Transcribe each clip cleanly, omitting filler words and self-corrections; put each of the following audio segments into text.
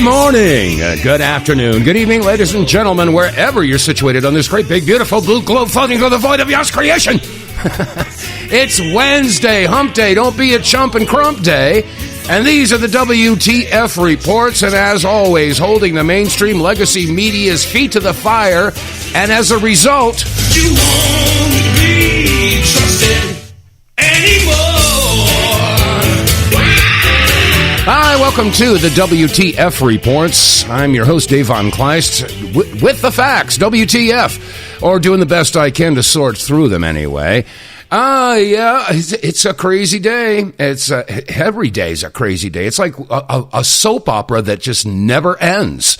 morning, good afternoon, good evening, ladies and gentlemen, wherever you're situated on this great, big, beautiful blue globe floating through the void of God's creation. It's Wednesday, hump day, don't be a chump and crump day. And these are the WTF reports, and as always, holding the mainstream legacy media's feet to the fire, and as a result, you won't be trusted anymore. Hi, welcome to the WTF reports. I'm your host, Dave vonKleist, with the facts, WTF, or doing the best I can to sort through them anyway. It's a crazy day. Every day's a crazy day. It's like a soap opera that just never ends.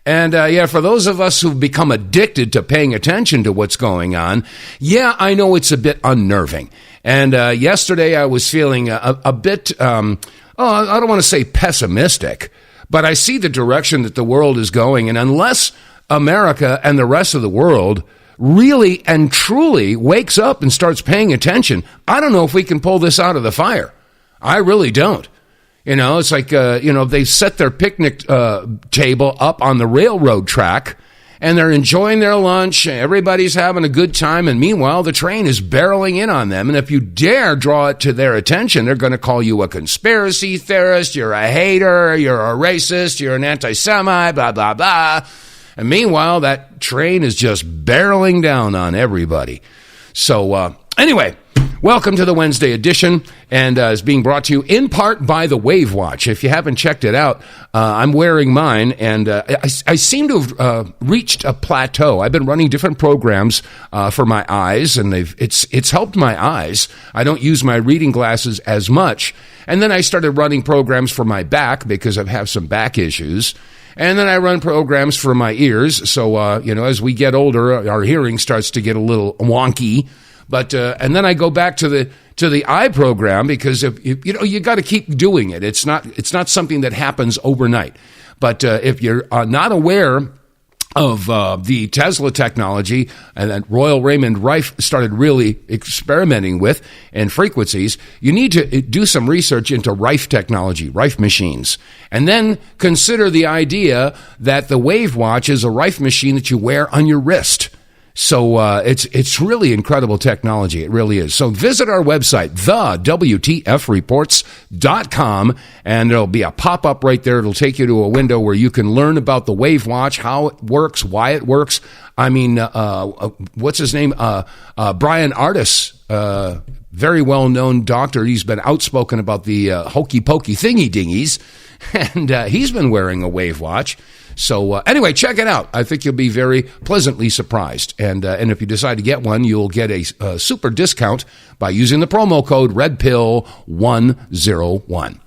And, for those of us who've become addicted to paying attention to what's going on, I know it's a bit unnerving. And, yesterday I was feeling a bit, I don't want to say pessimistic, but I see the direction that the world is going. And unless America and the rest of the world really and truly wakes up and starts paying attention, I don't know if we can pull this out of the fire. I really don't. It's like, they set their picnic table up on the railroad track, and they're enjoying their lunch, everybody's having a good time, and meanwhile, the train is barreling in on them, and if you dare draw it to their attention, they're going to call you a conspiracy theorist, you're a hater, you're a racist, you're an anti-Semite, blah, blah, blah. And meanwhile, that train is just barreling down on everybody. So, anyway, welcome to the Wednesday edition, and is being brought to you in part by the Wave Watch. If you haven't checked it out, I'm wearing mine, and I seem to have reached a plateau. I've been running different programs for my eyes, and it's helped my eyes. I don't use my reading glasses as much. And then I started running programs for my back because I have some back issues. And then I run programs for my ears. So, as we get older, our hearing starts to get a little wonky. But and then I go back to the eye program because if you got to keep doing it. It's not something that happens overnight. But if you're not aware of the Tesla technology and that Royal Raymond Rife started really experimenting with and frequencies, you need to do some research into Rife technology, Rife machines, and then consider the idea that the Wave Watch is a Rife machine that you wear on your wrist. So it's really incredible technology. It really is. So visit our website, TheWTFReports.com, and there'll be a pop-up right there. It'll take you to a window where you can learn about the Wave Watch, how it works, why it works. I mean, what's his name? Brian Ardis, very well-known doctor. He's been outspoken about the hokey-pokey thingy-dingies, and he's been wearing a Wave Watch. So anyway, check it out. I think you'll be very pleasantly surprised. And if you decide to get one, you'll get a super discount by using the promo code REDPILL101.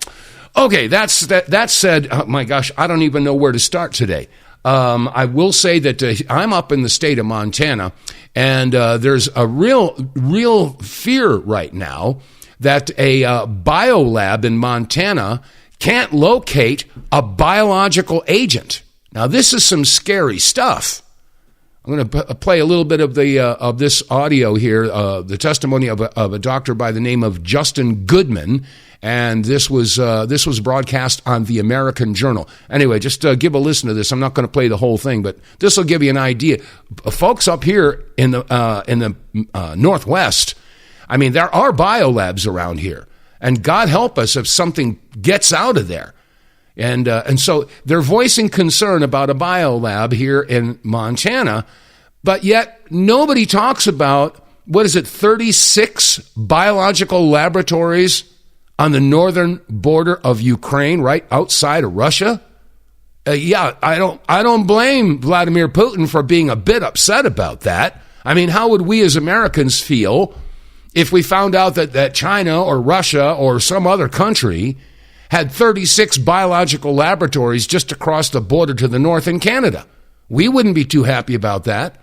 Okay, that said, oh my gosh, I don't even know where to start today. I will say that I'm up in the state of Montana, and there's a real fear right now that a biolab in Montana can't locate a biological agent. Now, this is some scary stuff. I'm going to play a little bit of this audio here, the testimony of a doctor by the name of Justin Goodman, and this was broadcast on the American Journal. Anyway, just give a listen to this. I'm not going to play the whole thing, but this will give you an idea. Folks up here in the Northwest, I mean, there are biolabs around here, and God help us if something gets out of there. And so they're voicing concern about a biolab here in Montana, but yet nobody talks about, 36 biological laboratories on the northern border of Ukraine, right outside of Russia? I don't blame Vladimir Putin for being a bit upset about that. I mean, how would we as Americans feel if we found out that China or Russia or some other country had 36 biological laboratories just across the border to the north in Canada? We wouldn't be too happy about that.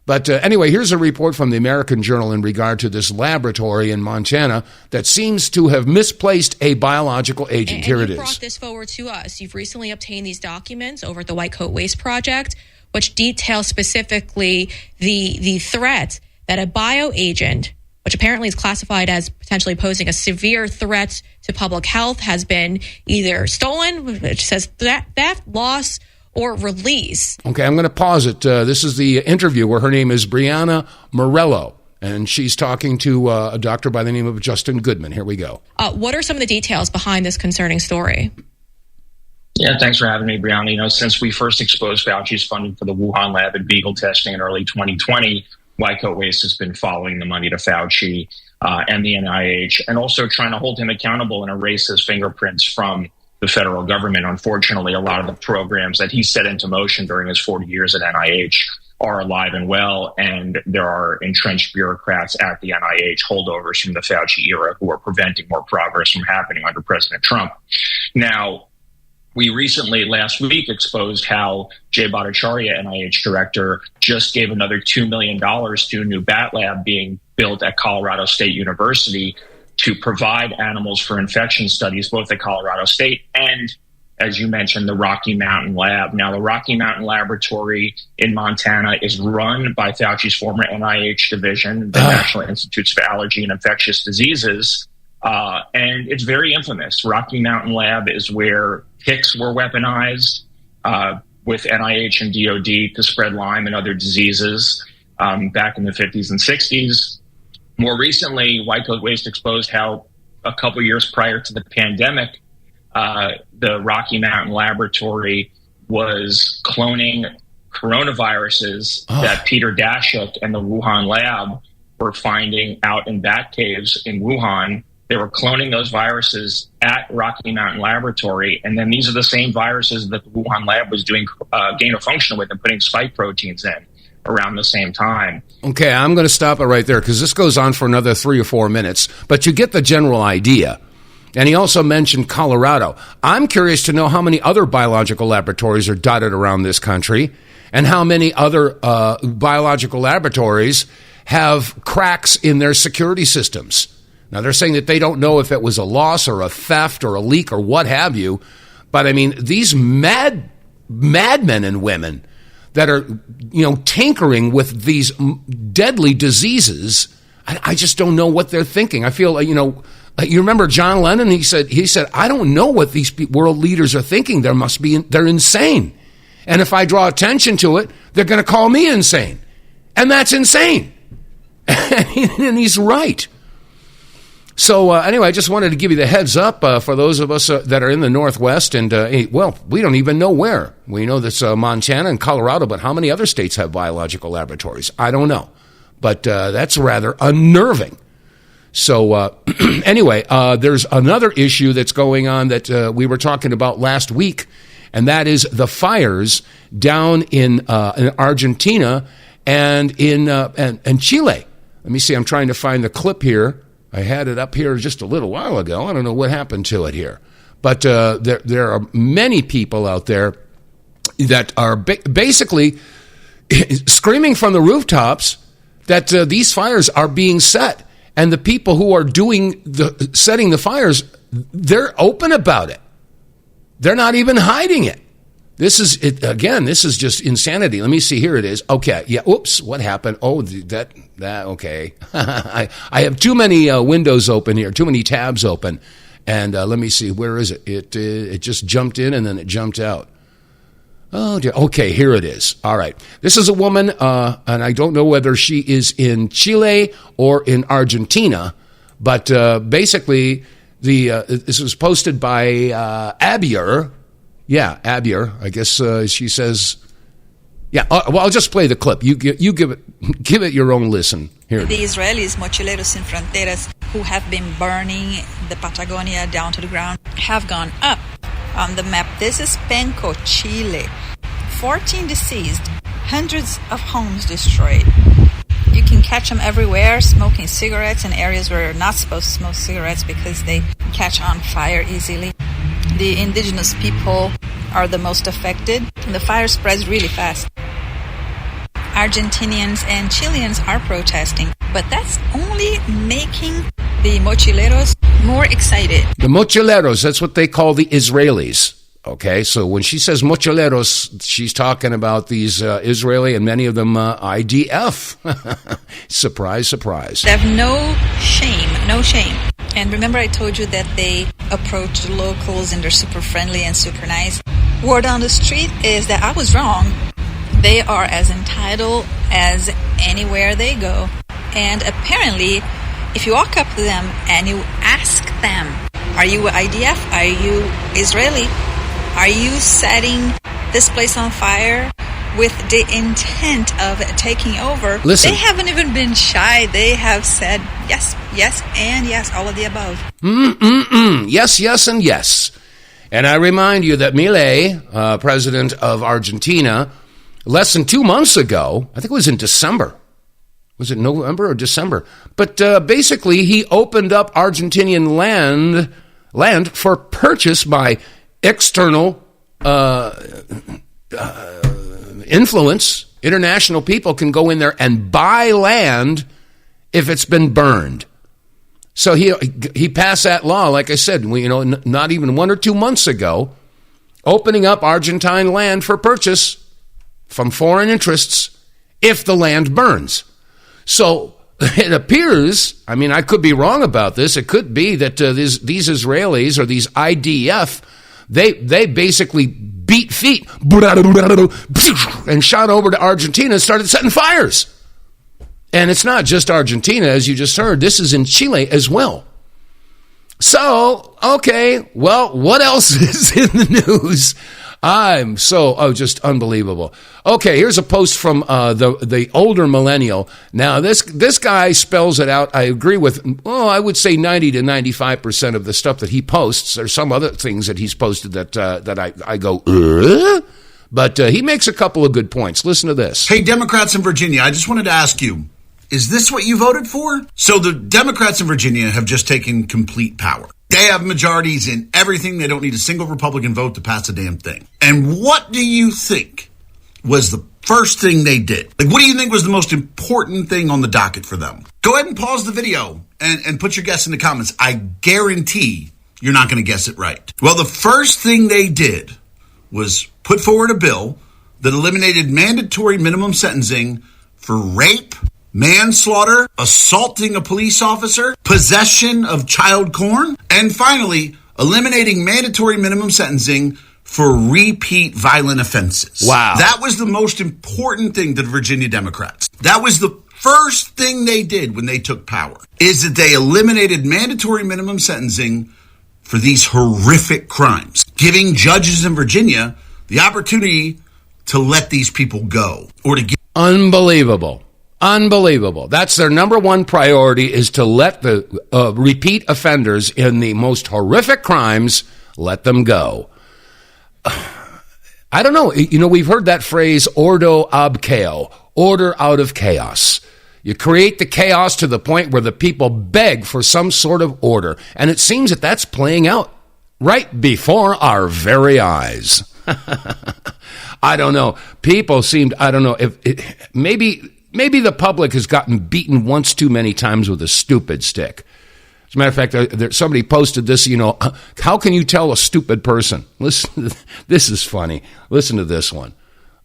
But anyway, here's a report from the American Journal in regard to this laboratory in Montana that seems to have misplaced a biological agent. Here it is. You brought this forward to us. You've recently obtained these documents over at the White Coat Waste Project, which detail specifically the threat that a bioagent which apparently is classified as potentially posing a severe threat to public health, has been either stolen, which says theft, loss, or release. Okay, I'm going to pause it. This is the interview where her name is Brianna Morello, and she's talking to a doctor by the name of Justin Goodman. Here we go. What are some of the details behind this concerning story? Yeah, thanks for having me, Brianna. Since we first exposed Fauci's funding for the Wuhan lab and Beagle testing in early 2020, White Coat Waste has been following the money to Fauci and the NIH, and also trying to hold him accountable and erase his fingerprints from the federal government. Unfortunately, a lot of the programs that he set into motion during his 40 years at NIH are alive and well, and there are entrenched bureaucrats at the NIH, holdovers from the Fauci era, who are preventing more progress from happening under President Trump. Now, we recently, last week, exposed how Jay Bhattacharya, NIH director, just gave another $2 million to a new bat lab being built at Colorado State University to provide animals for infection studies, both at Colorado State and, as you mentioned, the Rocky Mountain Lab. Now, the Rocky Mountain Laboratory in Montana is run by Fauci's former NIH division, the National Institutes of Allergy and Infectious Diseases, and it's very infamous. Rocky Mountain Lab is where ticks were weaponized with NIH and DOD to spread Lyme and other diseases back in the 50s and 60s. More recently, White Coat Waste exposed how a couple years prior to the pandemic, the Rocky Mountain Laboratory was cloning coronaviruses that Peter Daszak and the Wuhan lab were finding out in bat caves in Wuhan. They were cloning those viruses at Rocky Mountain Laboratory, and then these are the same viruses that the Wuhan lab was doing gain of function with and putting spike proteins in around the same time. Okay, I'm going to stop it right there because this goes on for another 3 or 4 minutes, but you get the general idea. And he also mentioned Colorado. I'm curious to know how many other biological laboratories are dotted around this country and how many other biological laboratories have cracks in their security systems. Now, they're saying that they don't know if it was a loss or a theft or a leak or what have you. But, I mean, these madmen and women that are, tinkering with these deadly diseases, I just don't know what they're thinking. I feel, you remember John Lennon? He said, I don't know what these world leaders are thinking. They're insane. And if I draw attention to it, they're going to call me insane. And that's insane. And he's right. So anyway, I just wanted to give you the heads up for those of us that are in the Northwest. And, we don't even know where. We know that's Montana and Colorado, but how many other states have biological laboratories? I don't know. But that's rather unnerving. So anyway, there's another issue that's going on that we were talking about last week, and that is the fires down in Argentina and in Chile. Let me see. I'm trying to find the clip here. I had it up here just a little while ago. I don't know what happened to it here. But there are many people out there that are basically screaming from the rooftops that these fires are being set. And the people who are setting the fires, they're open about it. They're not even hiding it. This is just insanity. Let me see. Here it is. Okay. Yeah. Oops. What happened? Oh, that. Okay. I have too many windows open here. Too many tabs open. And let me see. Where is it? It just jumped in and then it jumped out. Oh dear. Okay. Here it is. All right. This is a woman, and I don't know whether she is in Chile or in Argentina, but basically this was posted by Abier. Yeah, Abier. I guess she says. Yeah. Well, I'll just play the clip. You give it your own listen. Here. The Israelis, Mochileros Sin Fronteras, who have been burning the Patagonia down to the ground, have gone up on the map. This is Penco, Chile. 14 deceased, hundreds of homes destroyed. You can catch them everywhere, smoking cigarettes in areas where you're not supposed to smoke cigarettes because they catch on fire easily. The indigenous people are the most affected, and the fire spreads really fast. Argentinians and Chileans are protesting, but that's only making the mochileros more excited. The mochileros, that's what they call the Israelis. Okay, so when she says mochileros, she's talking about these Israeli and many of them IDF. Surprise, surprise. They have no shame. And remember I told you that they approach the locals and they're super friendly and super nice. Word on the street is that I was wrong. They are as entitled as anywhere they go. And apparently, if you walk up to them and you ask them, are you IDF? Are you Israeli? Are you setting this place on fire with the intent of taking over? Listen. They haven't even been shy. They have said yes, yes, and yes, all of the above. Yes, yes, and yes. And I remind you that Milei, president of Argentina, less than 2 months ago, I think it was in December. Was it November or December? But basically, he opened up Argentinian land for purchase by external influence. International people can go in there and buy land if it's been burned. So he passed that law, like I said, not even 1 or 2 months ago, opening up Argentine land for purchase from foreign interests if the land burns. So it appears, I could be wrong about this, it could be that these Israelis or these IDF, they basically beat feet and shot over to Argentina and started setting fires. And it's not just Argentina, as you just heard. This is in Chile as well. So, okay, well, what else is in the news? I'm just unbelievable. Okay, here's a post from the older millennial. Now, this guy spells it out. I agree with, I would say 90 to 95% of the stuff that he posts. There's some other things that he's posted that I go, But he makes a couple of good points. Listen to this. Hey, Democrats in Virginia, I just wanted to ask you, is this what you voted for? So the Democrats in Virginia have just taken complete power. They have majorities in everything. They don't need a single Republican vote to pass a damn thing. And what do you think was the first thing they did? What do you think was the most important thing on the docket for them? Go ahead and pause the video and put your guess in the comments. I guarantee you're not going to guess it right. Well, the first thing they did was put forward a bill that eliminated mandatory minimum sentencing for rape, manslaughter, assaulting a police officer, possession of child porn, and finally, eliminating mandatory minimum sentencing for repeat violent offenses. Wow. That was the most important thing to the Virginia Democrats. That was the first thing they did when they took power, is that they eliminated mandatory minimum sentencing for these horrific crimes, giving judges in Virginia the opportunity to let these people go or to get... Unbelievable. That's their number one priority, is to let the repeat offenders in the most horrific crimes, let them go. I don't know. We've heard that phrase, ordo ab chaos, order out of chaos. You create the chaos to the point where the people beg for some sort of order. And it seems that that's playing out right before our very eyes. I don't know. People seemed, I don't know, maybe the public has gotten beaten once too many times with a stupid stick. As a matter of fact, somebody posted this, how can you tell a stupid person? Listen, this is funny. Listen to this one.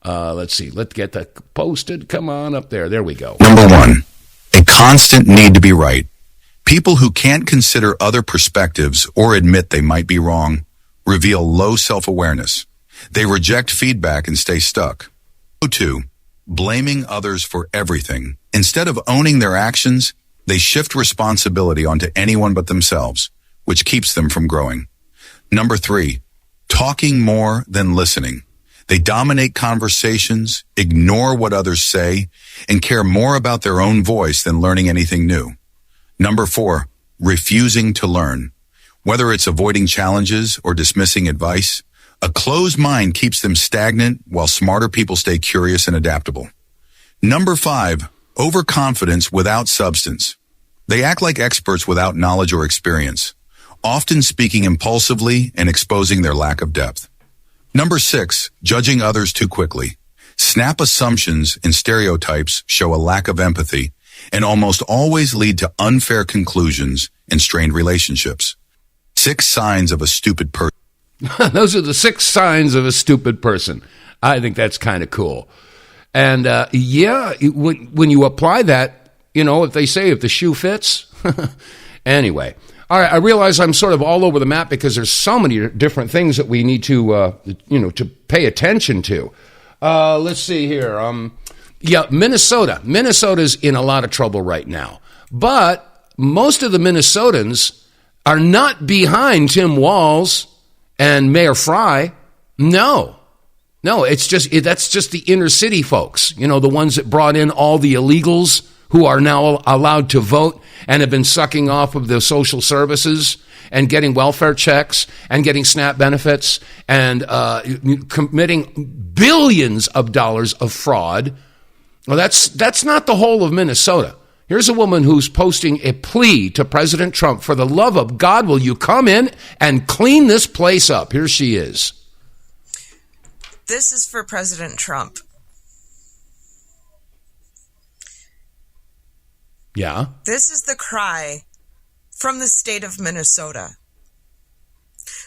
Let's see. Let's get that posted. Come on up there. There we go. Number 1, a constant need to be right. People who can't consider other perspectives or admit they might be wrong reveal low self-awareness. They reject feedback and stay stuck. 2, blaming others for everything. Instead of owning their actions, they shift responsibility onto anyone but themselves, which keeps them from growing. Number 3, talking more than listening. They dominate conversations, ignore what others say, and care more about their own voice than learning anything new. Number 4, refusing to learn. Whether it's avoiding challenges or dismissing advice, a closed mind keeps them stagnant while smarter people stay curious and adaptable. Number 5, overconfidence without substance. They act like experts without knowledge or experience, often speaking impulsively and exposing their lack of depth. Number 6, judging others too quickly. Snap assumptions and stereotypes show a lack of empathy and almost always lead to unfair conclusions and strained relationships. 6 signs of a stupid person. Those are the 6 signs of a stupid person. I think that's kind of cool. And when you apply that, if they say if the shoe fits. Anyway, all right. I realize I'm sort of all over the map because there's so many different things that we need to to pay attention to. Let's see here. Minnesota. Minnesota's in a lot of trouble right now, but most of the Minnesotans are not behind Tim Walz and Mayor Fry. No, that's just the inner city folks, the ones that brought in all the illegals who are now allowed to vote and have been sucking off of the social services and getting welfare checks and getting SNAP benefits and committing billions of dollars of fraud. Well, that's not the whole of Minnesota. Here's a woman who's posting a plea to President Trump, for the love of God, will you come in and clean this place up? Here she is. This is for President Trump. Yeah. This is the cry from the state of Minnesota.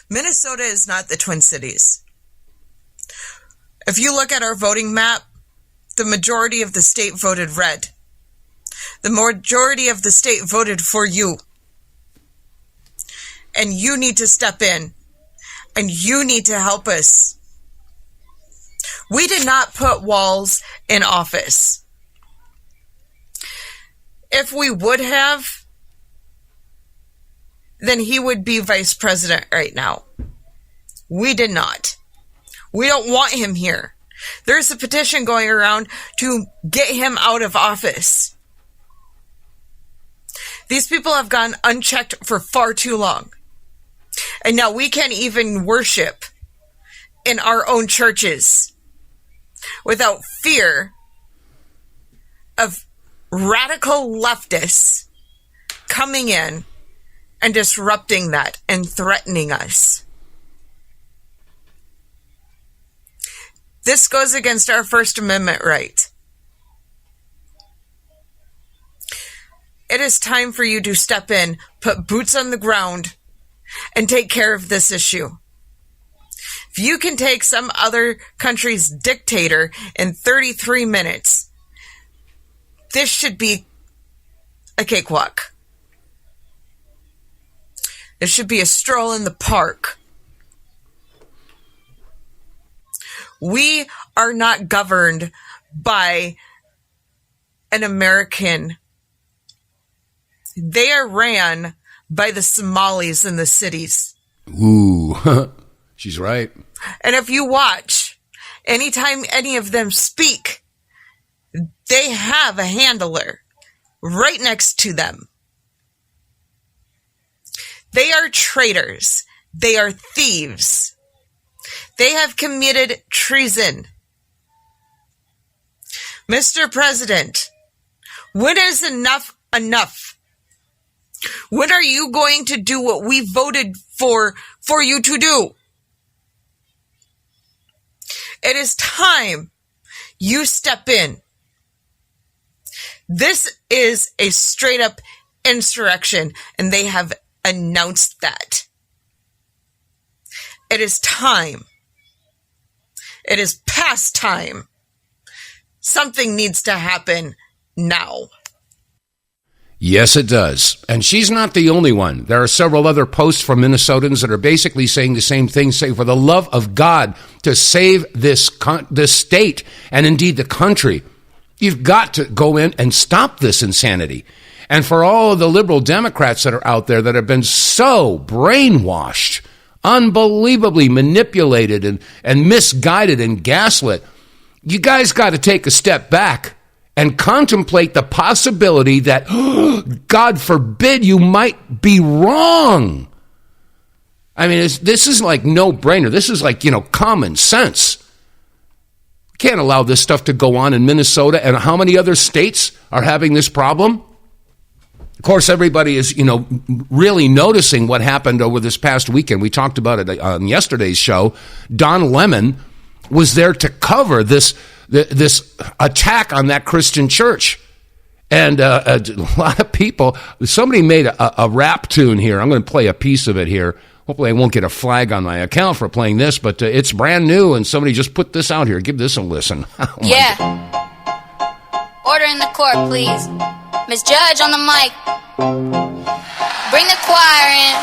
Minnesota is not the Twin Cities. If you look at our voting map, the majority of the state voted red. The majority of the state voted for you. And you need to step in. And you need to help us. We did not put Walz in office. If we would have, then he would be vice president right now. We did not. We don't want him here. There's a petition going around to get him out of office. These people have gone unchecked for far too long. And now we can't even worship in our own churches without fear of radical leftists coming in and disrupting that and threatening us. This goes against our First Amendment right. It is time for you to step in, put boots on the ground, and take care of this issue. If you can take some other country's dictator in 33 minutes, this should be a cakewalk. This should be a stroll in the park. We are not governed by an American. They are ran by the Somalis in the cities. Ooh, she's right. And if you watch, anytime any of them speak, they have a handler right next to them. They are traitors. They are thieves. They have committed treason. Mr. President, when is enough enough? When are you going to do what we voted for you to do? It is time you step in. This is a straight up insurrection, and they have announced that. It is time. It is past time. Something needs to happen now. Yes, it does. And she's not the only one. There are several other posts from Minnesotans that are basically saying the same thing. Say, for the love of God, to save this state and indeed the country, you've got to go in and stop this insanity. And for all of the liberal Democrats that are out there that have been so brainwashed, unbelievably manipulated and misguided and gaslit, you guys got to take a step back and contemplate the possibility that, God forbid, you might be wrong. I mean, this is like no-brainer. This is like, common sense. Can't allow this stuff to go on in Minnesota. And how many other states are having this problem? Of course, everybody is, really noticing what happened over this past weekend. We talked about it on yesterday's show. Don Lemon was there to cover this attack on that Christian church. And a lot of people, somebody made a rap tune here. I'm going to play a piece of it here. Hopefully I won't get a flag on my account for playing this, but it's brand new, and somebody just put this out here. Give this a listen. Oh, yeah. Order in the court, please. Miss Judge on the mic. Bring the choir in.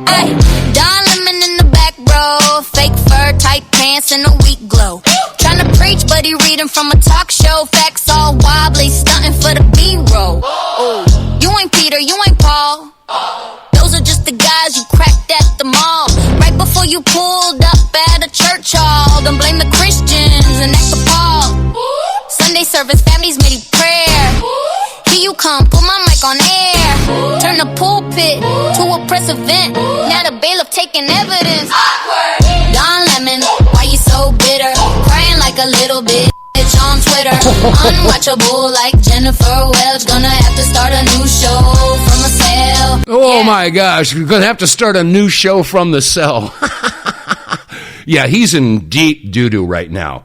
Ay, Don Lemon in the back row. Fake fur, tight pants, and a weak glow. Trying to preach, but he reading from a talk show. Facts all wobbly, stunting for the B-roll. Oh, you ain't Peter, you ain't Paul. Those are just the guys you cracked at the mall. Right before you pulled up at a church hall. Don't blame the Christians and act appalled. Sunday service, families made prayer. Here you come, put my mic on air. Turn the pulpit to a press event. Now the bailiff taking evidence. Don Lemon, why you so bitter? Crying like a little bitch on Twitter. Unwatchable like Jennifer Welch. Gonna have to start a new show from a cell. Oh my gosh, we're gonna have to start a new show from the cell. Yeah, he's in deep doo-doo right now,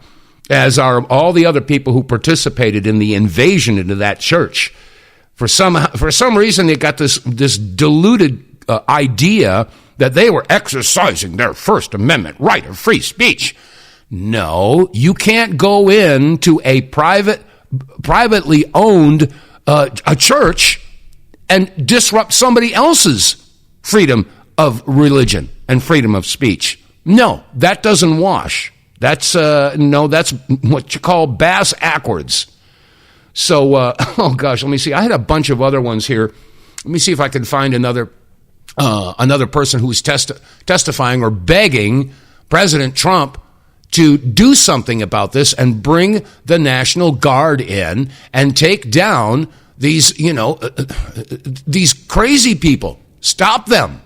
as are all the other people who participated in the invasion into that church. For some reason, they got this deluded idea that they were exercising their First Amendment right of free speech. No, you can't go into a privately owned a church and disrupt somebody else's freedom of religion and freedom of speech. No, that doesn't wash. That's that's what you call bass backwards. So, oh gosh, let me see. I had a bunch of other ones here. Let me see if I can find another person who's testifying or begging President Trump to do something about this and bring the National Guard in and take down these, these crazy people. Stop them.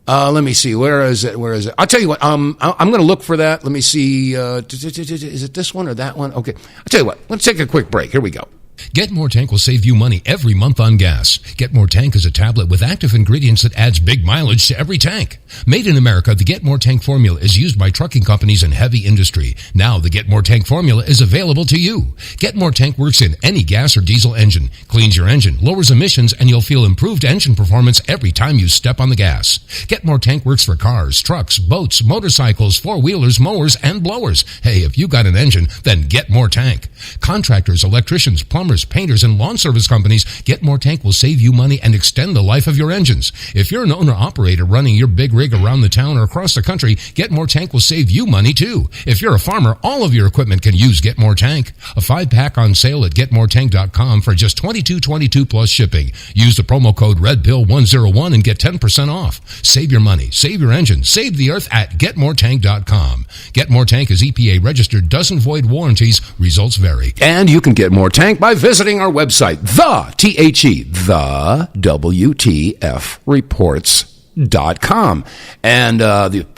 Let me see. Where is it? I'll tell you what. I'm going to look for that. Let me see. Is it this one or that one? Okay. I'll tell you what. Let's take a quick break. Here we go. Get More Tank will save you money every month on gas. Get More Tank is a tablet with active ingredients that adds big mileage to every tank. Made in America, the Get More Tank formula is used by trucking companies and heavy industry. Now the Get More Tank formula is available to you. Get More Tank works in any gas or diesel engine, cleans your engine, lowers emissions, and you'll feel improved engine performance every time you step on the gas. Get More Tank works for cars, trucks, boats, motorcycles, four-wheelers, mowers, and blowers. Hey, if you got an engine, then Get More Tank. Contractors, electricians, plumbers, painters, and lawn service companies, Get More Tank will save you money and extend the life of your engines. If you're an owner-operator running your big rig around the town or across the country, Get More Tank will save you money too. If you're a farmer, all of your equipment can use Get More Tank. A 5-pack on sale at GetMoreTank.com for just $22.22 plus shipping. Use the promo code REDPILL101 and get 10% off. Save your money, save your engine, save the earth at GetMoreTank.com. Get More Tank is EPA registered, doesn't void warranties, results vary. And you can get more tank by visiting our website, TheWTFReports.com. And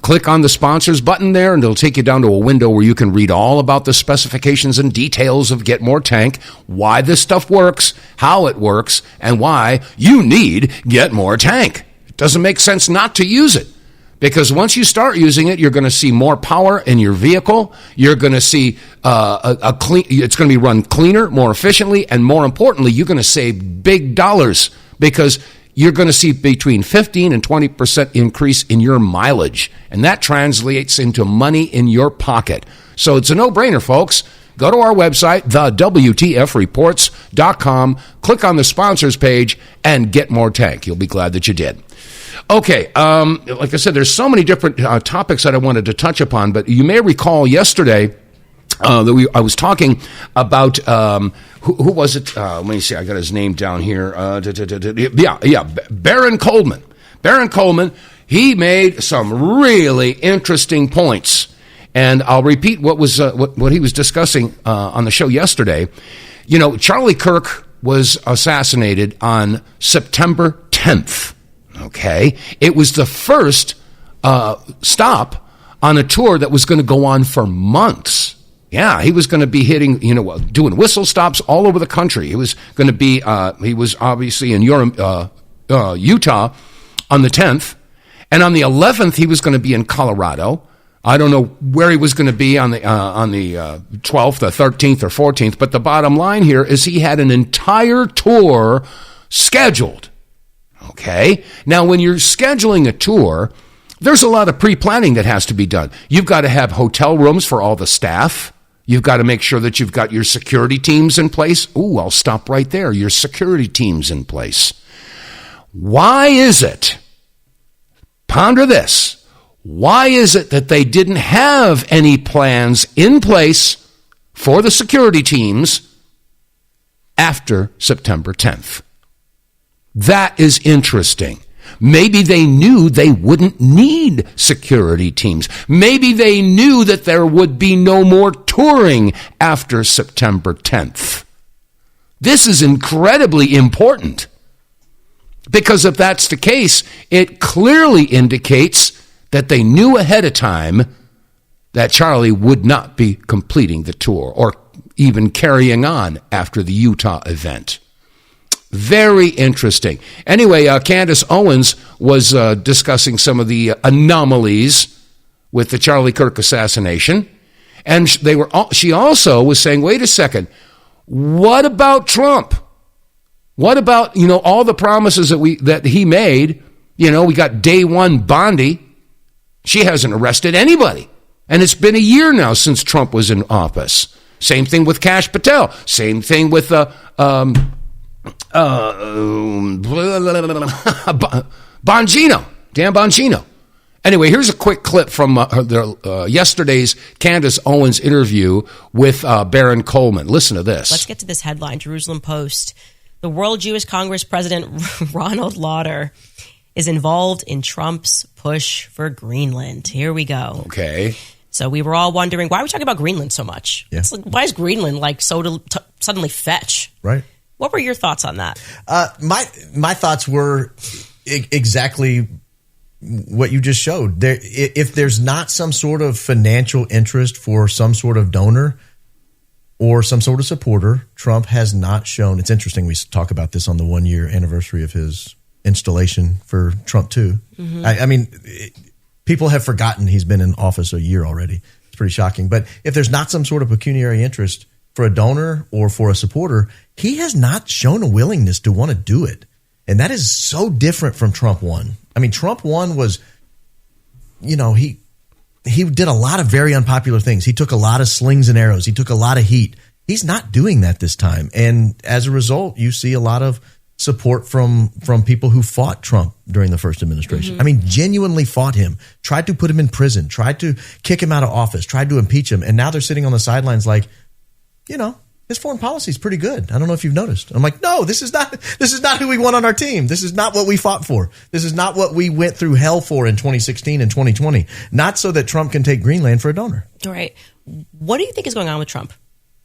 click on the sponsors button there, and it'll take you down to a window where you can read all about the specifications and details of Get More Tank, why this stuff works, how it works, and why you need Get More Tank. It doesn't make sense not to use it. Because once you start using it, you're going to see more power in your vehicle. You're going to see it's going to be run cleaner, more efficiently, and more importantly, you're going to save big dollars because you're going to see between 15 and 20% increase in your mileage, and that translates into money in your pocket. So it's a no-brainer, folks. Go to our website, TheWTFReports.com, click on the sponsors page, and get more tank. You'll be glad that you did. Okay, like I said, there's so many different topics that I wanted to touch upon, but you may recall yesterday that I was talking about, who was it? Let me see, I got his name down here. Baron Coleman. Baron Coleman, he made some really interesting points, and I'll repeat what was what he was discussing on the show yesterday. You know, Charlie Kirk was assassinated on September 10th. Okay, it was the first stop on a tour that was going to go on for months. Yeah, he was going to be hitting, doing whistle stops all over the country. He was going to be, he was obviously in Utah on the 10th, and on the 11th he was going to be in Colorado. I don't know where he was going to be on the 12th, or 13th, or 14th, but the bottom line here is he had an entire tour scheduled. Okay? Now, when you're scheduling a tour, there's a lot of pre-planning that has to be done. You've got to have hotel rooms for all the staff. You've got to make sure that you've got your security teams in place. Ooh, I'll stop right there. Your security teams in place. Why is it? Ponder this. Why is it that they didn't have any plans in place for the security teams after September 10th? That is interesting. Maybe they knew they wouldn't need security teams. Maybe they knew that there would be no more touring after September 10th. This is incredibly important, because if that's the case, it clearly indicates that they knew ahead of time that Charlie would not be completing the tour or even carrying on after the Utah event. Very interesting. Anyway, Candace Owens was discussing some of the anomalies with the Charlie Kirk assassination, and she also was saying, wait a second, what about Trump? What about, all the promises that he made? We got day one Bondi. She hasn't arrested anybody. And it's been a year now since Trump was in office. Same thing with Kash Patel. Same thing with Bongino. Dan Bongino. Anyway, here's a quick clip from yesterday's Candace Owens interview with Baron Coleman. Listen to this. Let's get to this headline. Jerusalem Post. The World Jewish Congress President Ronald Lauder is involved in Trump's push for Greenland. Here we go. Okay. So we were all wondering, why are we talking about Greenland so much? Yeah. Why is Greenland suddenly fetch? Right. What were your thoughts on that? My thoughts were exactly what you just showed. If there's not some sort of financial interest for some sort of donor or some sort of supporter, Trump has not shown. It's interesting. We talk about this on the 1-year anniversary of his installation for Trump 2. Mm-hmm. I mean, people have forgotten he's been in office a year already. It's pretty shocking. But if there's not some sort of pecuniary interest for a donor or for a supporter, he has not shown a willingness to want to do it. And that is so different from Trump 1. I mean, Trump 1 was, he did a lot of very unpopular things. He took a lot of slings and arrows. He took a lot of heat. He's not doing that this time. And as a result, you see a lot of support from people who fought Trump during the first administration. Mm-hmm. I mean, genuinely fought him, tried to put him in prison, tried to kick him out of office, tried to impeach him. And now they're sitting on the sidelines like, his foreign policy is pretty good. I don't know if you've noticed. I'm like, no, this is not who we want on our team. This is not what we fought for. This is not what we went through hell for in 2016 and 2020. Not so that Trump can take Greenland for a donor. All right. What do you think is going on with Trump?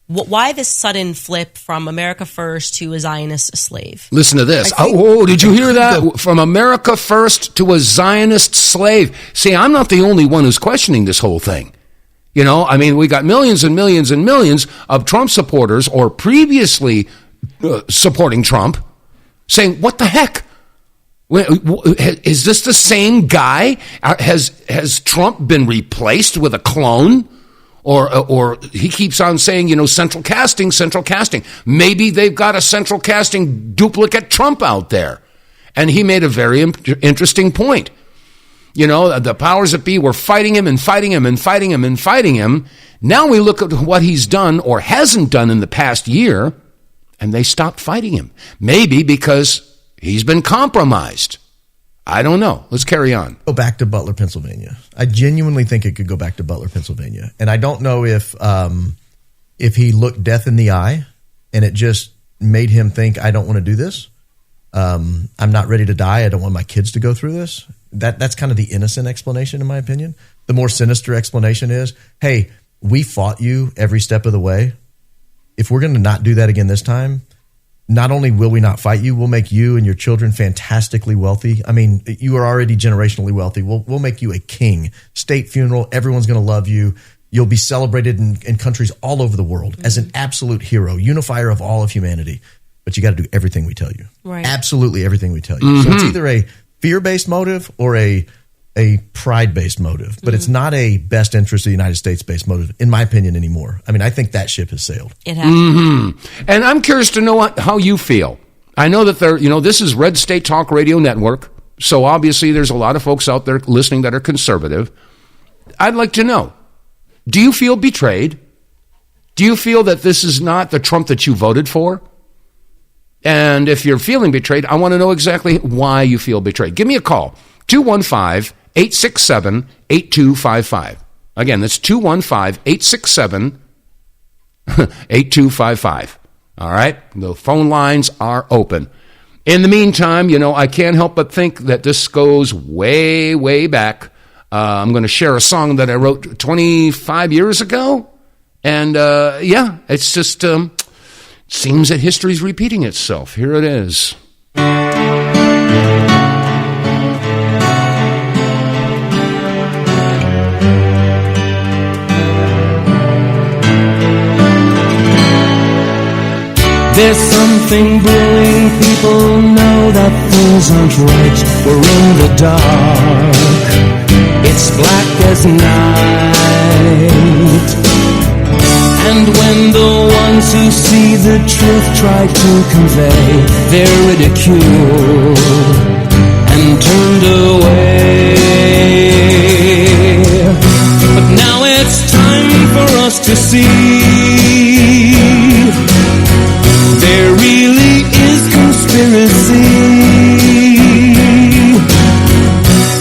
Why this sudden flip from America first to a Zionist slave? Listen to this. Did you hear that? From America first to a Zionist slave. See, I'm not the only one who's questioning this whole thing. We got millions and millions and millions of Trump supporters or previously supporting Trump saying, what the heck? Is this the same guy? Has Trump been replaced with a clone? Or he keeps on saying, central casting. Maybe they've got a central casting duplicate Trump out there. And he made a very interesting point. The powers that be were fighting him and fighting him and fighting him and fighting him. Now we look at what he's done or hasn't done in the past year, and they stopped fighting him. Maybe because he's been compromised. I don't know. Let's carry on. Go back to Butler, Pennsylvania. I genuinely think it could go back to Butler, Pennsylvania. And I don't know if he looked death in the eye and it just made him think, I don't want to do this. I'm not ready to die. I don't want my kids to go through this. That's kind of the innocent explanation, in my opinion. The more sinister explanation is, hey, we fought you every step of the way. If we're going to not do that again this time, not only will we not fight you, we'll make you and your children fantastically wealthy. I mean, you are already generationally wealthy. We'll make you a king. State funeral. Everyone's going to love you. You'll be celebrated in countries all over the world as an absolute hero, unifier of all of humanity. But you got to do everything we tell you. Right. Absolutely everything we tell you. Mm-hmm. So it's either a fear-based motive or a pride-based motive, but it's not a best interest of the United States-based motive, in my opinion, anymore. I mean, I think that ship has sailed. It has. Mm-hmm. And I'm curious to know how you feel. I know that this is Red State Talk Radio Network, so obviously there's a lot of folks out there listening that are conservative. I'd like to know, do you feel betrayed? Do you feel that this is not the Trump that you voted for? And if you're feeling betrayed, I want to know exactly why you feel betrayed. Give me a call, 215-867-8255. Again, that's 215-867-8255. All right? The phone lines are open. In the meantime, I can't help but think that this goes way, way back. I'm going to share a song that I wrote 25 years ago. And, it's just, seems that history's repeating itself. Here it is. There's something brewing, people know that things aren't right. We're in the dark, it's black as night. And when the ones who see the truth try to convey, they're ridiculed and turned away. But now it's time for us to see there really is conspiracy.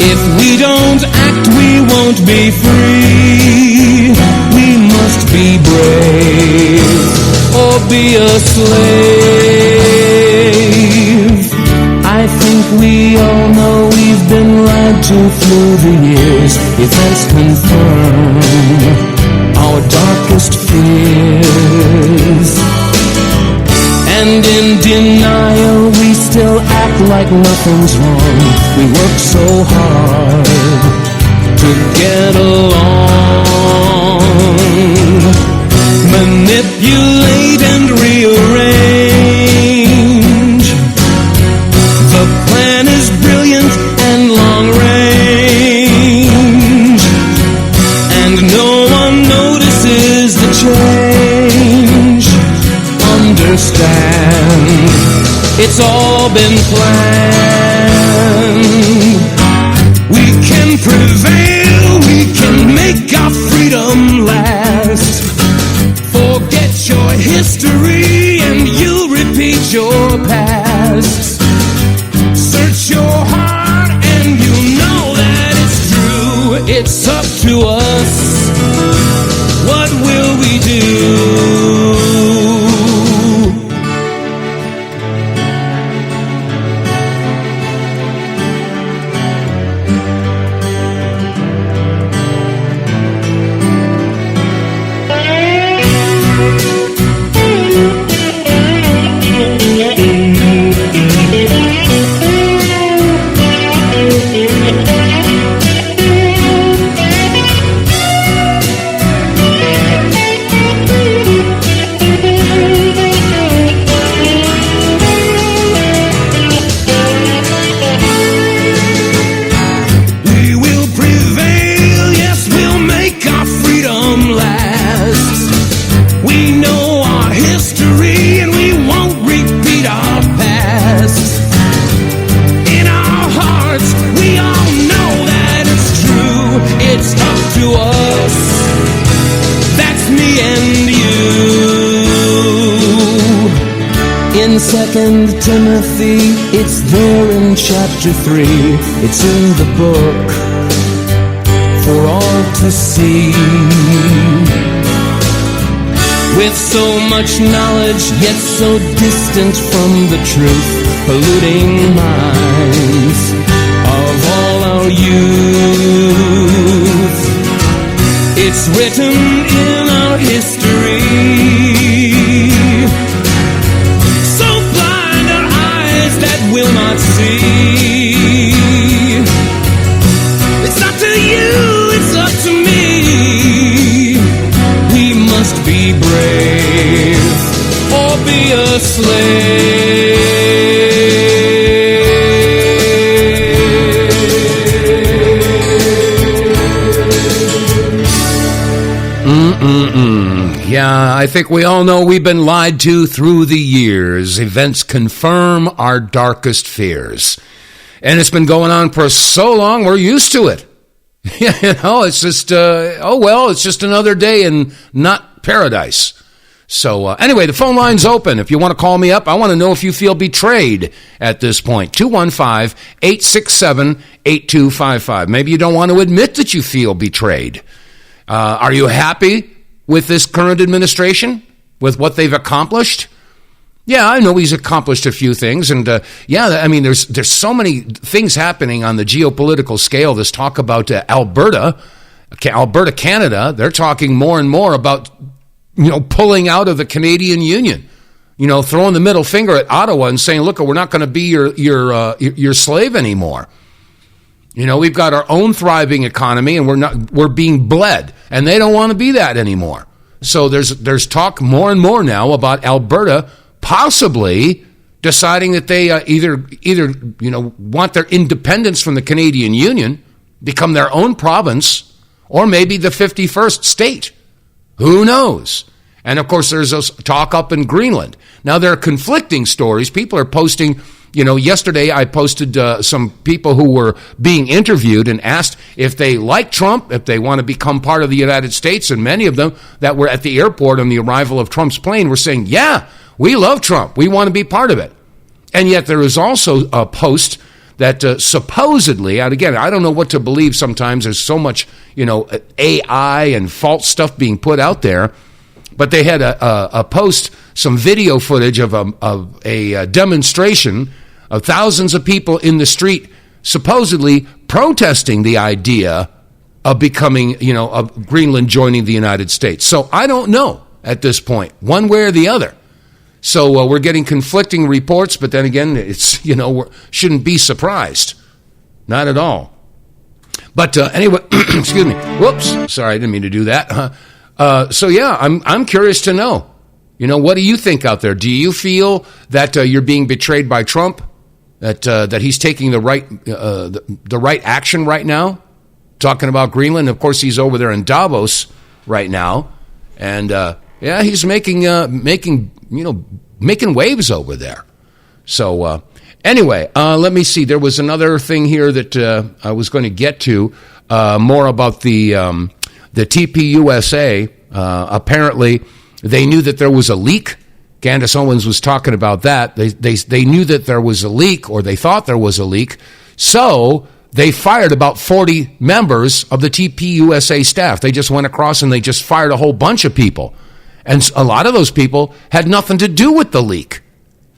If we don't act, we won't be free. We must be brave or be a slave. I think we all know we've been lied to through the years. Events confirm our darkest fears. And in denial, we still act like nothing's wrong. We work so hard to get along. Manipulate and rearrange. The plan is brilliant and long range. And no one notices the change. Understand, it's all been planned. We can prevail, we can make our freedom last. Forget your history and you'll repeat your past. Search your heart and you'll know that it's true. It's up to us. What will we do? In 2 Timothy, it's there in chapter 3. It's in the book for all to see. With so much knowledge, yet so distant from the truth, polluting minds of all our youth. It's written in our history. Will not see. It's up to you, it's up to me. We must be brave or be a slave. Yeah, I think we all know we've been lied to through the years. Events confirm our darkest fears. And it's been going on for so long, we're used to it. It's just, it's just another day in not paradise. So anyway, the phone line's open. If you want to call me up, I want to know if you feel betrayed at this point. 215-867-8255. Maybe you don't want to admit that you feel betrayed. Are you happy with this current administration, with what they've accomplished? Yeah, I know he's accomplished a few things. And there's so many things happening on the geopolitical scale. This talk about Alberta, Canada, they're talking more and more about pulling out of the Canadian Union, throwing the middle finger at Ottawa and saying, look, we're not going to be your slave anymore. We've got our own thriving economy and we're being bled, and they don't want to be that anymore. So there's talk more and more now about Alberta possibly deciding that they either want their independence from the Canadian Union, become their own province, or maybe the 51st state. Who knows? And, of course, there's this talk up in Greenland. Now, there are conflicting stories. People are posting, yesterday I posted some people who were being interviewed and asked if they like Trump, if they want to become part of the United States. And many of them that were at the airport on the arrival of Trump's plane were saying, yeah, we love Trump. We want to be part of it. And yet there is also a post that supposedly, and again, I don't know what to believe sometimes. There's so much, AI and false stuff being put out there. But they had a post, some video footage of a demonstration of thousands of people in the street supposedly protesting the idea of becoming, of Greenland joining the United States. So I don't know at this point, one way or the other. So we're getting conflicting reports, but then again, it's, shouldn't be surprised. Not at all. But anyway, excuse me. Whoops. Sorry, I didn't mean to do that. I'm curious to know. What do you think out there? Do you feel that you're being betrayed by Trump? That he's taking the right action right now? Talking about Greenland, of course, he's over there in Davos right now, and he's making waves over there. So anyway, let me see. There was another thing here that I was going to get to, more about the TPUSA. Apparently, they knew that there was a leak. Candace Owens was talking about that. They knew that there was a leak, or they thought there was a leak. So they fired about 40 members of the TPUSA staff. They just went across and they just fired a whole bunch of people. And a lot of those people had nothing to do with the leak.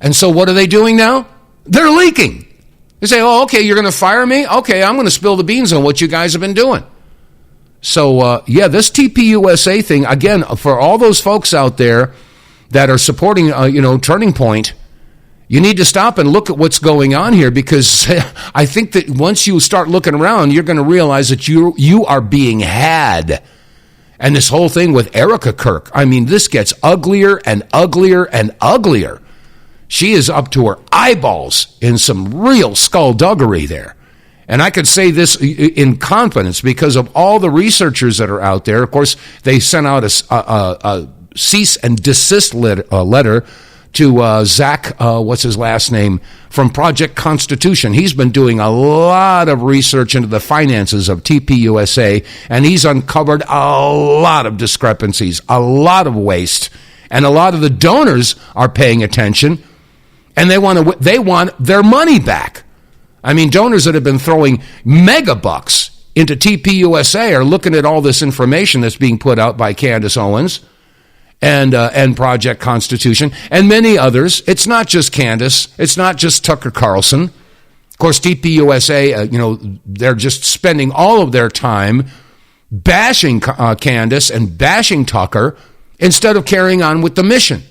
And so what are they doing now? They're leaking. They say, oh, okay, you're going to fire me? Okay, I'm going to spill the beans on what you guys have been doing. So, this TPUSA thing, again, for all those folks out there that are supporting, Turning Point, you need to stop and look at what's going on here, because I think that once you start looking around, you're going to realize that you are being had. And this whole thing with Erica Kirk, this gets uglier and uglier and uglier. She is up to her eyeballs in some real skullduggery there. And I could say this in confidence because of all the researchers that are out there. Of course, they sent out a cease and desist letter to Zach, what's his last name, from Project Constitution. He's been doing a lot of research into the finances of TPUSA, and he's uncovered a lot of discrepancies, a lot of waste, and a lot of the donors are paying attention, and they want their money back. Donors that have been throwing mega bucks into TPUSA are looking at all this information that's being put out by Candace Owens and Project Constitution and many others. It's not just Candace. It's not just Tucker Carlson. Of course, TPUSA, they're just spending all of their time bashing Candace and bashing Tucker instead of carrying on with the mission.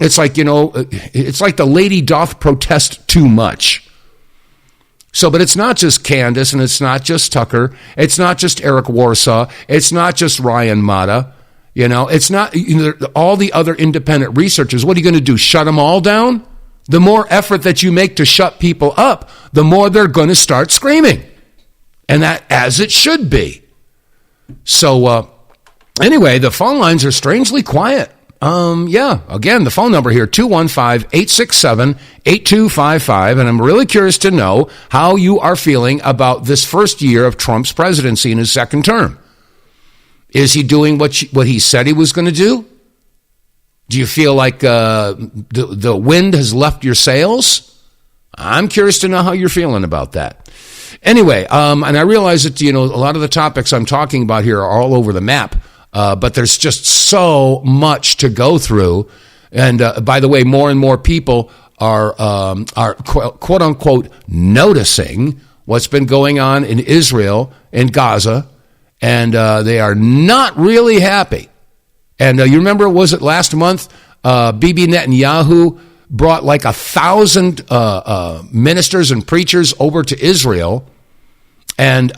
It's like, it's like the lady doth protest too much. So, but it's not just Candace, and it's not just Tucker. It's not just Eric Warsaw. It's not just Ryan Mata. It's not all the other independent researchers. What are you going to do? Shut them all down? The more effort that you make to shut people up, the more they're going to start screaming. And that, as it should be. So, anyway, the phone lines are strangely quiet. Yeah. Again, the phone number here, 215-867-8255. And I'm really curious to know how you are feeling about this first year of Trump's presidency in his second term. Is he doing what he said he was going to do? Do you feel like the wind has left your sails? I'm curious to know how you're feeling about that. Anyway, and I realize that, a lot of the topics I'm talking about here are all over the map. But there's just so much to go through. And by the way, more and more people are quote unquote noticing what's been going on in Israel and Gaza, and they are not really happy. And you remember, was it last month, Bibi Netanyahu brought like 1,000 ministers and preachers over to Israel and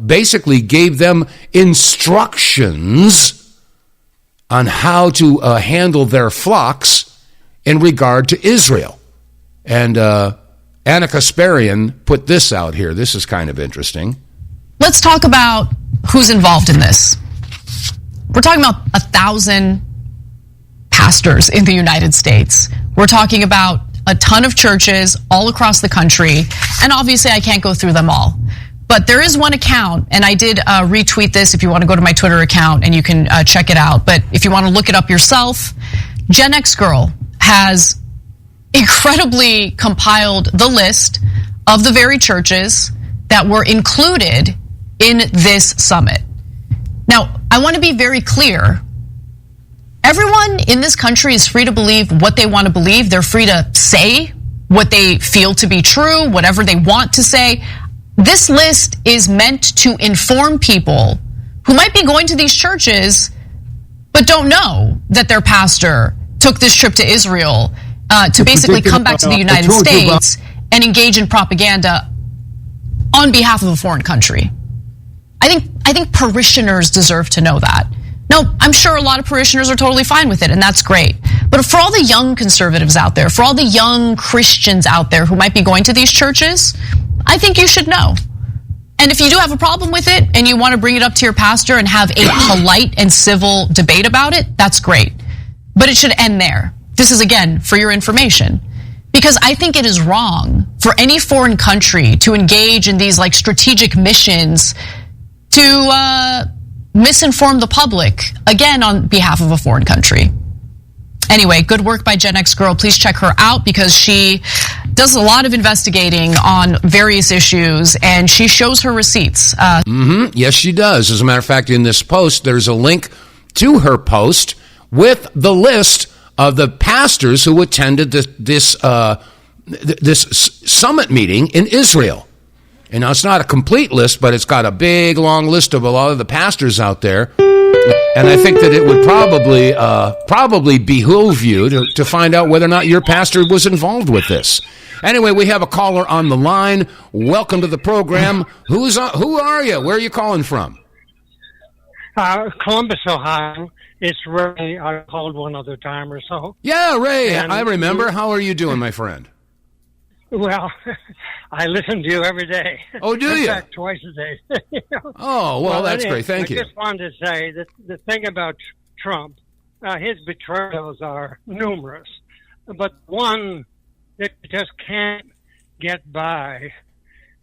basically gave them instructions on how to handle their flocks in regard to Israel. And Anna Kasparian put this out here. This is kind of interesting. Let's talk about who's involved in this. We're talking about 1,000 pastors in the United States. We're talking about a ton of churches all across the country. And obviously, I can't go through them all. But there is one account, and I did retweet this if you want to go to my Twitter account and you can check it out. But if you want to look it up yourself, Gen X Girl has incredibly compiled the list of the very churches that were included in this summit. Now, I want to be very clear. Everyone in this country is free to believe what they want to believe. They're free to say what they feel to be true, whatever they want to say. This list is meant to inform people who might be going to these churches but don't know that their pastor took this trip to Israel to basically come back to the United States and engage in propaganda on behalf of a foreign country. I think parishioners deserve to know that. Now, I'm sure a lot of parishioners are totally fine with it, and that's great. But for all the young conservatives out there, for all the young Christians out there who might be going to these churches, I think you should know. And if you do have a problem with it and you want to bring it up to your pastor and have a polite and civil debate about it, that's great. But it should end there. This is, again, for your information. Because I think it is wrong for any foreign country to engage in these strategic missions to misinform the public, again, on behalf of a foreign country. Anyway, good work by Gen X Girl. Please check her out because she does a lot of investigating on various issues, and she shows her receipts. Yes, she does. As a matter of fact, in this post, there's a link to her post with the list of the pastors who attended this summit meeting in Israel. And now it's not a complete list, but it's got a big, long list of a lot of the pastors out there. And I think that it would probably behoove you to find out whether or not your pastor was involved with this. Anyway, we have a caller on the line. Welcome to the program. Who are you? Where are you calling from? Columbus, Ohio. It's Ray. I called one other time or so. Yeah, Ray. And I remember. How are you doing, my friend? Well, I listen to you every day. Oh, do you? In fact, twice a day. Oh, well, that's great. Thank you. I just wanted to say that the thing about Trump, his betrayals are numerous. But one that just can't get by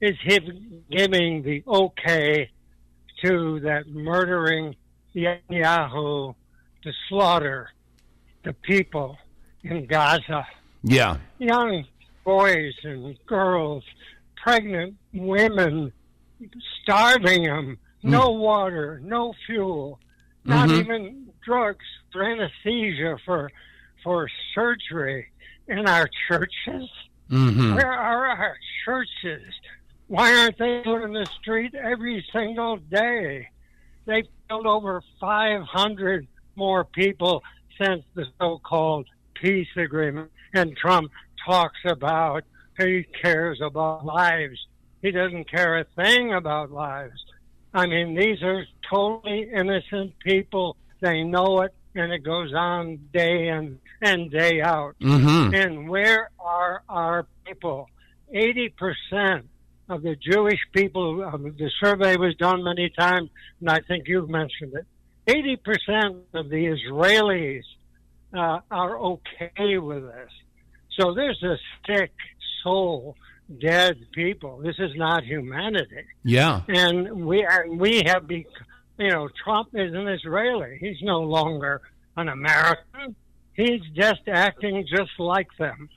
is him giving the okay to that murdering Netanyahu to slaughter the people in Gaza. Yeah. Young boys and girls, pregnant women, starving them, no water, no fuel, not even drugs for anesthesia, for surgery in our churches. Where are our churches? Why aren't they out in the street every single day? They've killed over 500 more people since the so-called peace agreement, and Trump talks about he cares about lives. He doesn't care a thing about lives. I mean, these are totally innocent people. They know it, and it goes on day in and day out. And where are our people? 80% of the Jewish people, the survey was done many times, and I think you've mentioned it. 80% of the Israelis are okay with this. So there's a sick soul, dead people. This is not humanity. Yeah. And we have Trump is an Israeli. He's no longer an American. He's just acting just like them,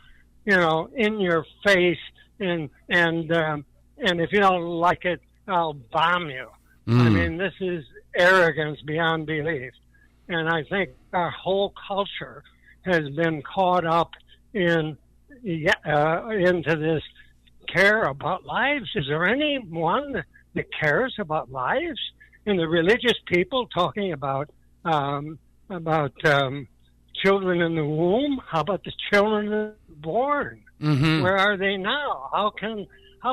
in your face. And if you don't like it, I'll bomb you. I mean, this is arrogance beyond belief. And I think our whole culture has been caught up into this care about lives. Is there anyone that cares about lives? And the religious people talking about children in the womb. How about the children that are born? Mm-hmm. Where are they now? How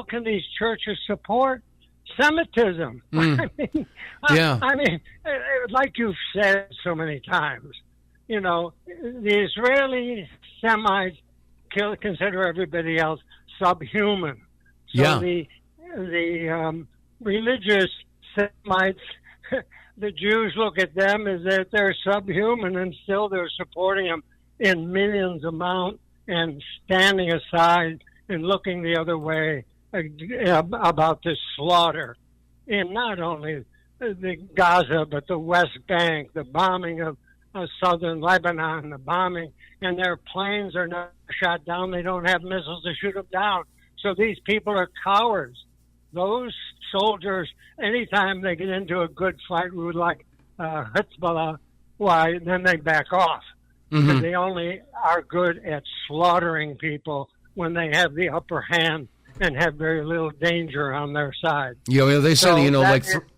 can these churches support Semitism? I mean, like you've said so many times, the Israeli Semites consider everybody else subhuman. So the religious Semites, the Jews look at them as that they're subhuman, and still they're supporting them in millions amount and standing aside and looking the other way about this slaughter in not only the Gaza but the West Bank, the bombing of southern Lebanon, the bombing, and their planes are not shot down. They don't have missiles to shoot them down. So these people are cowards. Those soldiers, anytime they get into a good fight with like Hezbollah, then they back off. Because they only are good at slaughtering people when they have the upper hand and have very little danger on their side. They say,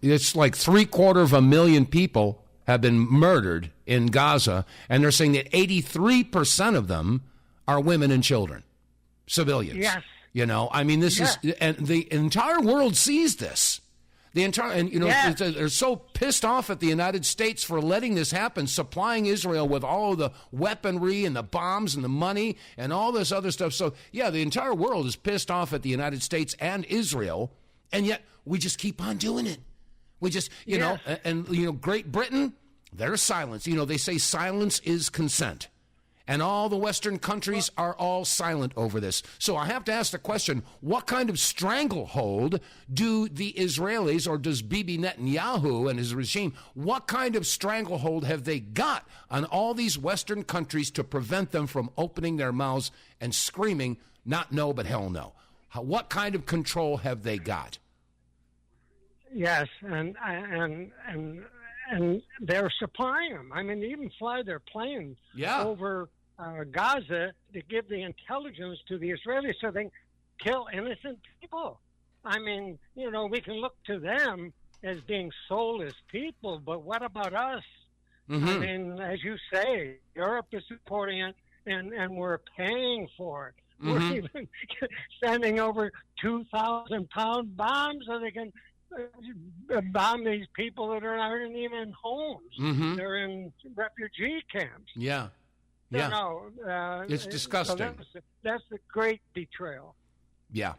it's like 750,000 people have been murdered in Gaza, and they're saying that 83% of them are women and children, civilians. Yes. This is, and the entire world sees this. They're so pissed off at the United States for letting this happen, supplying Israel with all of the weaponry and the bombs and the money and all this other stuff. So, the entire world is pissed off at the United States and Israel, and yet we just keep on doing it. We just, Great Britain, they're silent. They say silence is consent. And all the Western countries are all silent over this. So I have to ask the question, what kind of stranglehold do the Israelis, or does Bibi Netanyahu and his regime, what kind of stranglehold have they got on all these Western countries to prevent them from opening their mouths and screaming, not no, but hell no? What kind of control have they got? Yes, and they're supplying them. I mean, they even fly their planes over Gaza to give the intelligence to the Israelis so they can kill innocent people. I mean, we can look to them as being soulless people, but what about us? Mm-hmm. I mean, as you say, Europe is supporting it, and we're paying for it. Mm-hmm. We're even sending over 2,000-pound bombs so they can bomb these people that aren't even in homes. Mm-hmm. They're in refugee camps. Yeah. It's disgusting. So that's the great betrayal. Yeah.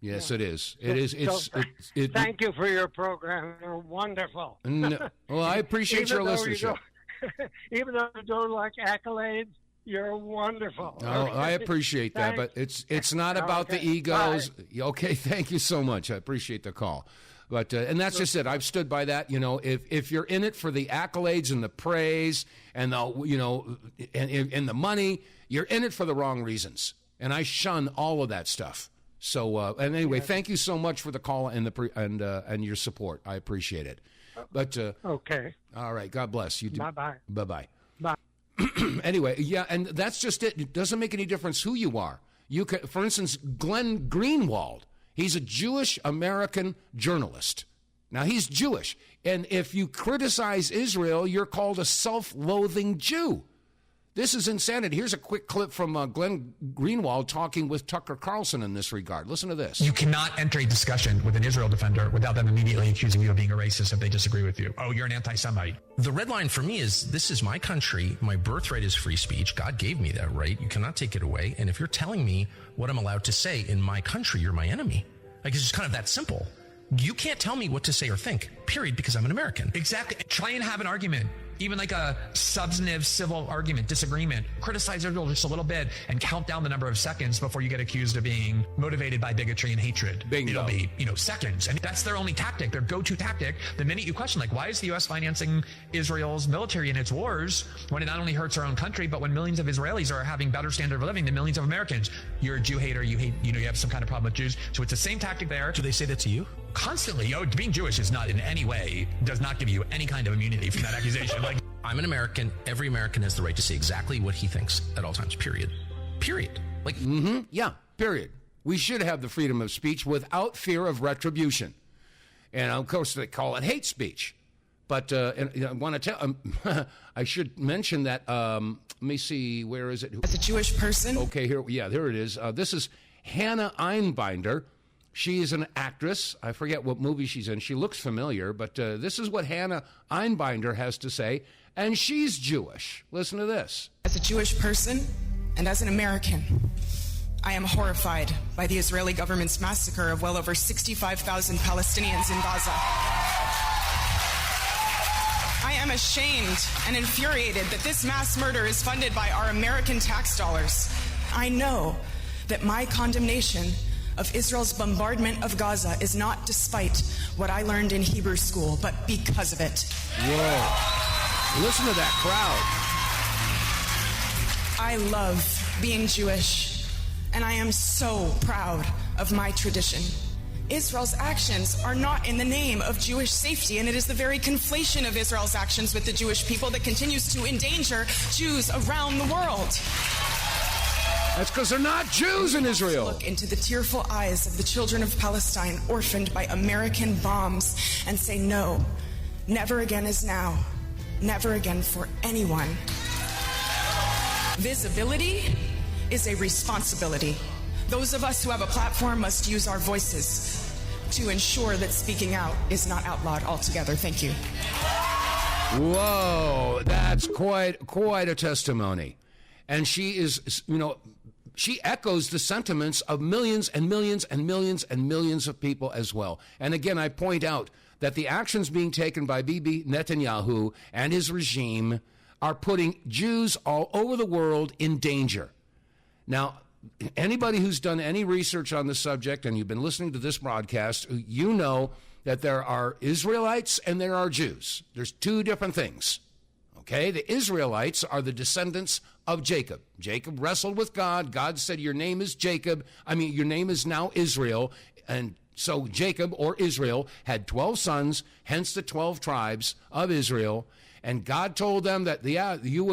Yes, it is. Thank you for your program. You're wonderful. No, well, I appreciate your listenership. Even though you don't like accolades, you're wonderful. Oh, I appreciate that, but it's not about the egos. Bye. Okay, thank you so much. I appreciate the call. But and that's just it. I've stood by that. If you're in it for the accolades and the praise and the and the money, you're in it for the wrong reasons. And I shun all of that stuff. So and anyway, thank you so much for the call and and your support. I appreciate it. But okay. All right. God bless you. Bye-bye. Bye-bye. Bye. Anyway, and that's just it. It doesn't make any difference who you are. You can, for instance, Glenn Greenwald. He's a Jewish American journalist. Now, he's Jewish. And if you criticize Israel, you're called a self-loathing Jew. This is insanity. Here's a quick clip from Glenn Greenwald talking with Tucker Carlson in this regard. Listen to this. You cannot enter a discussion with an Israel defender without them immediately accusing you of being a racist if they disagree with you. Oh, you're an anti-Semite. The red line for me is, this is my country. My birthright is free speech. God gave me that right. You cannot take it away. And if you're telling me what I'm allowed to say in my country, you're my enemy. Like, it's just kind of that simple. You can't tell me what to say or think, period, because I'm an American. Exactly. Try and have an argument even like a substantive civil argument, disagreement, criticize Israel just a little bit and count down the number of seconds before you get accused of being motivated by bigotry and hatred. Bingo. It'll be, seconds. And that's their only tactic, their go-to tactic. The minute you question, like, why is the U.S. financing Israel's military in its wars when it not only hurts our own country, but when millions of Israelis are having better standard of living than millions of Americans? You're a Jew hater. You hate, you have some kind of problem with Jews. So it's the same tactic there. Do they say that to you? Constantly. Being Jewish is not in any way, does not give you any kind of immunity from that accusation. Like, I'm an American. Every American has the right to say exactly what he thinks at all times, period. Like, yeah, period. We should have the freedom of speech without fear of retribution. And of course, they call it hate speech. But and I want to tell, I should mention that, let me see, where is it? As a Jewish person? Okay, here it is. This is Hannah Einbinder. She's an actress. I forget what movie she's in. She looks familiar, but this is what Hannah Einbinder has to say, and she's Jewish. Listen to this. As a Jewish person and as an American, I am horrified by the Israeli government's massacre of well over 65,000 Palestinians in Gaza. I am ashamed and infuriated that this mass murder is funded by our American tax dollars. I know that my condemnation of Israel's bombardment of Gaza is not despite what I learned in Hebrew school, but because of it. Whoa. Listen to that crowd. I love being Jewish, and I am so proud of my tradition. Israel's actions are not in the name of Jewish safety, and it is the very conflation of Israel's actions with the Jewish people that continues to endanger Jews around the world. That's because they're not Jews in Israel. Look into the tearful eyes of the children of Palestine orphaned by American bombs and say, no, never again is now, never again for anyone. Visibility is a responsibility. Those of us who have a platform must use our voices to ensure that speaking out is not outlawed altogether. Thank you. Whoa, that's quite a testimony. And she is, she echoes the sentiments of millions and millions and millions and millions of people as well. And again, I point out that the actions being taken by Bibi Netanyahu and his regime are putting Jews all over the world in danger. Now, anybody who's done any research on the subject, and you've been listening to this broadcast, you know that there are Israelites and there are Jews. There's two different things. Okay, the Israelites are the descendants of Jacob. Jacob wrestled with God. God said, your name is Jacob. your name is now Israel. And so Jacob, or Israel, had 12 sons, hence the 12 tribes of Israel. And God told them that, you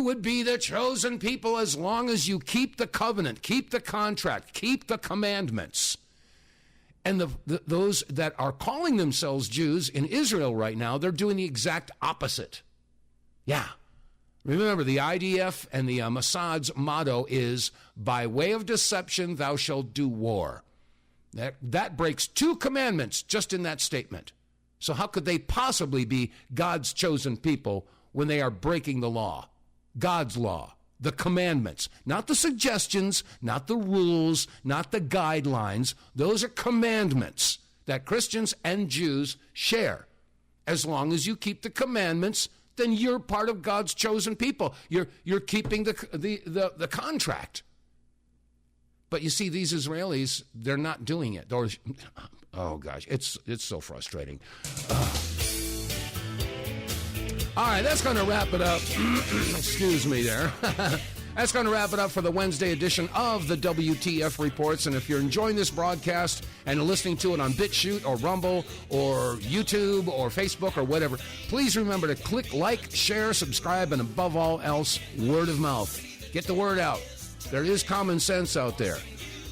would be the chosen people as long as you keep the covenant, keep the contract, keep the commandments. And those that are calling themselves Jews in Israel right now, they're doing the exact opposite. Yeah. Remember, the IDF and the Mossad's motto is, by way of deception, thou shalt do war. That breaks two commandments just in that statement. So how could they possibly be God's chosen people when they are breaking the law? God's law, the commandments, not the suggestions, not the rules, not the guidelines. Those are commandments that Christians and Jews share. As long as you keep the commandments, then you're part of God's chosen people. You're keeping the contract. But you see, these Israelis, they're not doing it. Oh gosh, it's so frustrating. All right, that's going to wrap it up. Excuse me there. That's going to wrap it up for the Wednesday edition of the WTF Reports. And if you're enjoying this broadcast and listening to it on BitChute or Rumble or YouTube or Facebook or whatever, please remember to click like, share, subscribe, and above all else, word of mouth. Get the word out. There is common sense out there.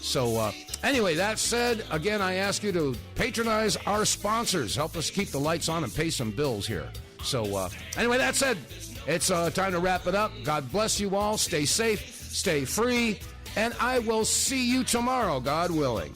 So anyway, that said, again, I ask you to patronize our sponsors. Help us keep the lights on and pay some bills here. So anyway, that said, it's time to wrap it up. God bless you all. Stay safe, stay free, and I will see you tomorrow, God willing.